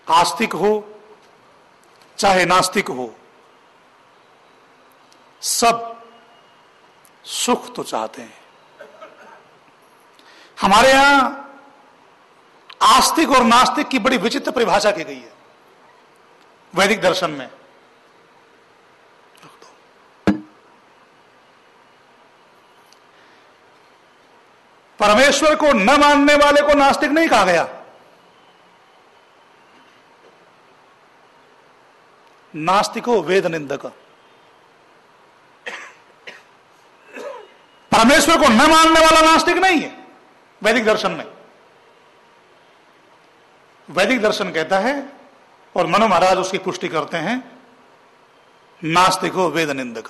आस्तिक हो चाहे नास्तिक हो, सब सुख तो चाहते हैं। हमारे यहां आस्तिक और नास्तिक की बड़ी विचित्र परिभाषा की गई है वैदिक दर्शन में। परमेश्वर को न मानने वाले को नास्तिक नहीं कहा गया। नास्तिको वेद निंदक। परमेश्वर को न मानने वाला नास्तिक नहीं है वैदिक दर्शन में। वैदिक दर्शन कहता है, और मनु महाराज उसकी पुष्टि करते हैं, नास्तिको वेद निंदक।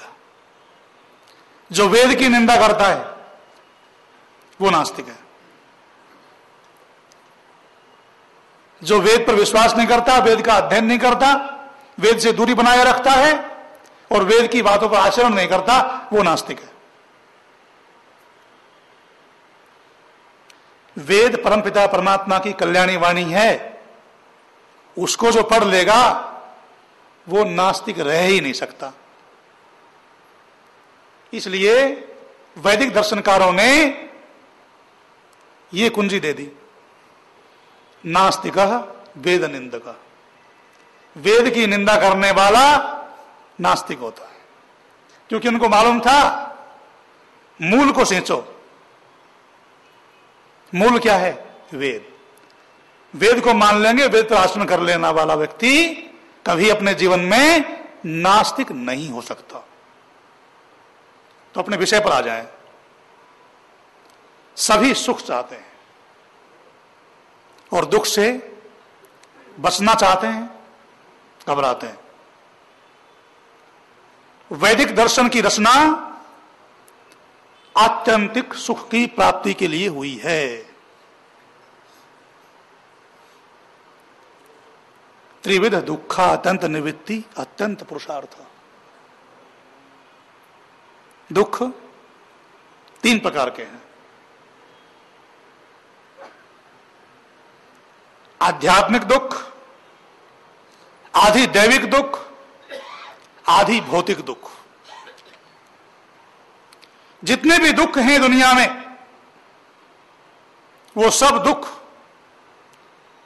जो वेद की निंदा करता है वो नास्तिक है। जो वेद पर विश्वास नहीं करता, वेद का अध्ययन नहीं करता, वेद से दूरी बनाए रखता है और वेद की बातों पर आचरण नहीं करता, वो नास्तिक है। वेद परमपिता परमात्मा की कल्याणी वाणी है, उसको जो पढ़ लेगा वो नास्तिक रह ही नहीं सकता। इसलिए वैदिक दर्शनकारों ने ये कुंजी दे दी, नास्तिकः वेद निंदकः। वेद की निंदा करने वाला नास्तिक होता है, क्योंकि उनको मालूम था मूल को सींचो। मूल क्या है? वेद। वेद को मान लेंगे, वेद पर आचरण कर लेने वाला व्यक्ति कभी अपने जीवन में नास्तिक नहीं हो सकता। तो अपने विषय पर आ जाएं। सभी सुख चाहते हैं और दुख से बचना चाहते हैं, घबराते हैं। वैदिक दर्शन की रचना आत्यंतिक सुख की प्राप्ति के लिए हुई है। त्रिविध दुखा अत्यंत निवृत्ति अत्यंत पुरुषार्थ। दुख तीन प्रकार के हैं। आध्यात्मिक दुख, आधि दैविक दुख, आधि भौतिक दुख। जितने भी दुख हैं दुनिया में, वो सब दुख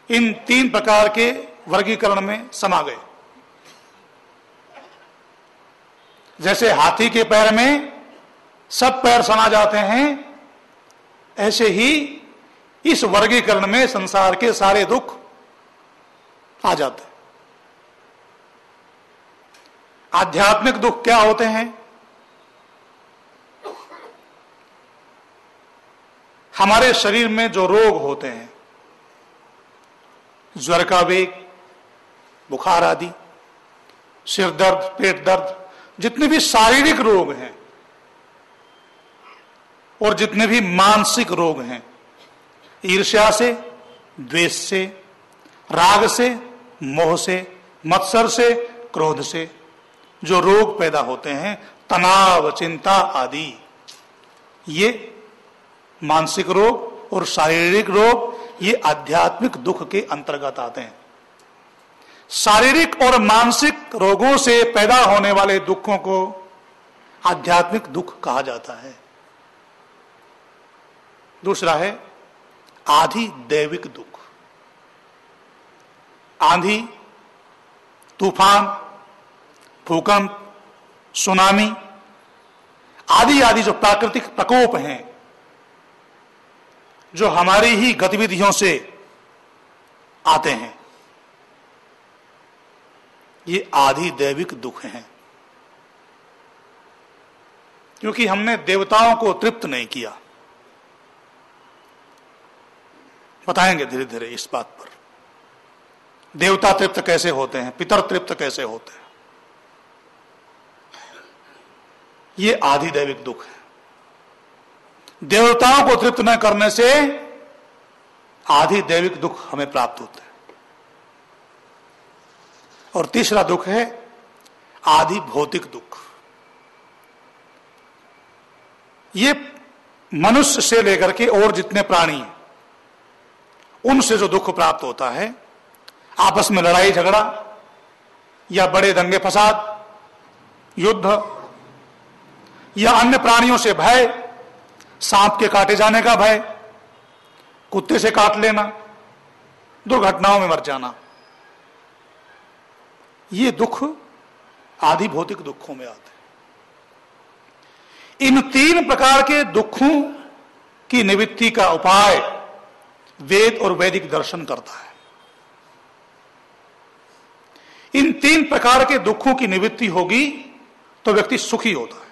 इन तीन प्रकार के वर्गीकरण में समा गए। जैसे हाथी के पैर में सब पैर समा जाते हैं, ऐसे ही इस वर्गीकरण में संसार के सारे दुख आ जाते हैं। आध्यात्मिक दुख क्या होते हैं? हमारे शरीर में जो रोग होते हैं, ज्वर का वेग, बुखार आदि, सिर दर्द, पेट दर्द, जितने भी शारीरिक रोग हैं और जितने भी मानसिक रोग हैं, ईर्ष्या से, द्वेष से, राग से, मोह से, मत्सर से, क्रोध से जो रोग पैदा होते हैं, तनाव, चिंता आदि, ये मानसिक रोग और शारीरिक रोग, ये आध्यात्मिक दुख के अंतर्गत आते हैं। शारीरिक और मानसिक रोगों से पैदा होने वाले दुखों को आध्यात्मिक दुख कहा जाता है। दूसरा है आधि दैविक दुख। आंधी, तूफान, भूकंप, सुनामी आदि आदि जो प्राकृतिक प्रकोप हैं, जो हमारी ही गतिविधियों से आते हैं, ये आधि दैविक दुख हैं। क्योंकि हमने देवताओं को तृप्त नहीं किया। बताएंगे धीरे धीरे इस बात पर। देवता तृप्त कैसे होते हैं, पितर तृप्त कैसे होते हैं, ये आधि दैविक दुख है। देवताओं को तृप्त न करने से आधि दैविक दुख हमें प्राप्त होते हैं। और तीसरा दुख है आधि भौतिक दुख। ये मनुष्य से लेकर के और जितने प्राणी हैं, उनसे जो दुख प्राप्त होता है, आपस में लड़ाई झगड़ा या बड़े दंगे फसाद, युद्ध या अन्य प्राणियों से भय, सांप के काटे जाने का भय, कुत्ते से काट लेना, दुर्घटनाओं में मर जाना, ये दुख आदि भौतिक दुखों में आते हैं। इन 3 प्रकार के दुखों की निवृत्ति का उपाय वेद और वैदिक दर्शन करता है। इन 3 प्रकार के दुखों की निवृत्ति होगी तो व्यक्ति सुखी होता है।